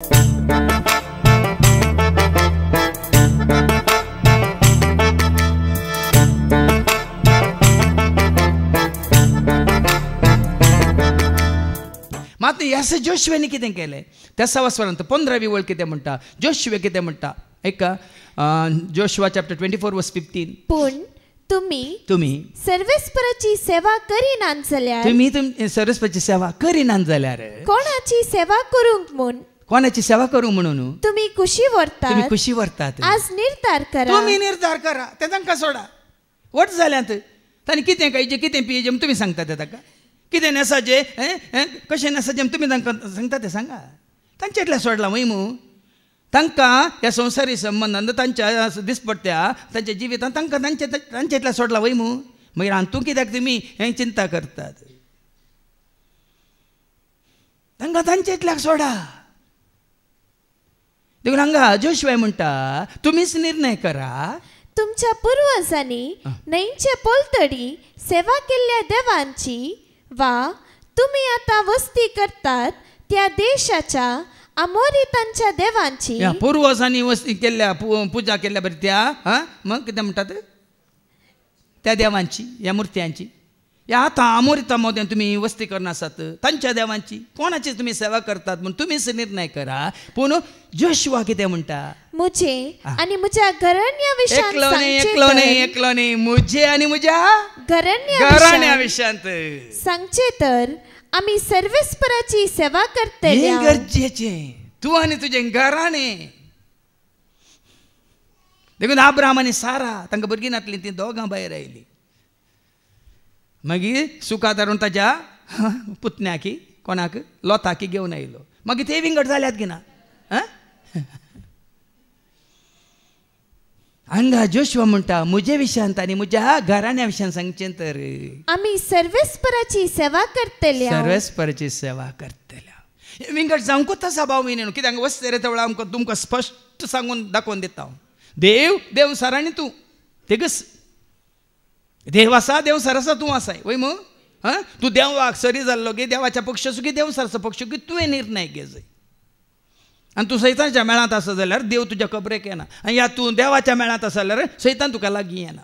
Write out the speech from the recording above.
मात ह्या जोशुवेनी कितें केलें त्या 6 वरांत 15वी वळ कितें म्हणटा जोशुवे कितें म्हणटा ऐका जोशुआ चॅप्टर 24 वर्स 15 पूण तुम्ही सर्वेस्पराची सेवा करिनात जाल्यार तुम्ही सर्वेस्पराची सेवा करिनात जाल्यार कोणाची सेवा करूंक म्हूण कोणाची सेवा करूंक म्हणून तुम्ही खुशी व्हरतात आज निर्धार करा तुम्ही निर्धार करा ते तांकां सोडा वट जाल्यात तांणी कितें खायचें कितें पियेचें तुमी सांगता ते ताका कितें नेसाचें कशें नेसाचें तुमी तांकां सांगता ते सांगा तांचे इतलें सोडलां वयमू तांकां ह्या संवसारी संबंदान तांच्या दिसपट्ट्या तांच्या जिवितांत तांकां तांचे इतलें सोडलां वयमू मागीर हातूंत कित्याक तुमी हें चिंता करतात तांकां तांचे इतल्याक सोडा देखून हांगा जोशुआ म्हणटा तुमीच निर्णय करा तुमच्या पुर्वजांनी न्हंयचे पलतडी सेवा केल्ल्या देवांची वा तुम्ही आता वस्ती करतात त्या देशाच्या अमोरितांच्या देवांची पुर्वजांनी वस्ती केल्ल्या पुजा केल्ल्या बरी त्या मग कितें म्हणटात त्या देवांची ह्या मुर्त्यांची ह्या आतां अमोरिता मध्ये तुम्ही वस्ती करनासात तांच्या देवांची कोणाची तुम्ही सेवा करतात म्हणून तुम्हीच निर्णय करा पूण जोशुआ कितें म्हणटा मुझे आणि म्हज्या घराण्या विशयांत एकलो न्ही मुझे आणि म्हज्या घराण्या विशयांत सांगचे तर आम्ही सर्वेस्पराची सेवा करतले गरजेचें तूं आनी तुजें घराणें देखून अब्राहम आनी सारा तांकां भुरगीं नासलीं तीं दोगां भायर आयलीं मागीर सुखादारून ताच्या पुतण्याकी कोणाक लोताकी घेवन आयलो मागीर ते विंगड जाल्यात की ना हांगा जोशुआ म्हणटा म्हजे विशयांत आनी म्हज्या घराण्या विशयांत सांगचें तर आमी सर्वेस्पराची सेवा करतल्या विंगड जावंकूच आसा भाव न्हू कित्याक वस्ते रे तेवळा आमकां तुमकां स्पश्ट सांगून दाखोवन दिता हांव देव सर आनी तूं तेगस देव आसा देव सर आसा तूं आसाय वय मग तूं देवाक सरी जाल्लो गे देवाच्या पक्षाचो की देव सरचो पक्ष की तुवें निर्णय घे जाय आनी तूं सैतानाच्या मेळांत आसा जाल्यार देव तुज्या खबरेक येना आनी ह्या तूं देवाच्या मेळांत आसा जाल्यार सैतान तुका लागीं येना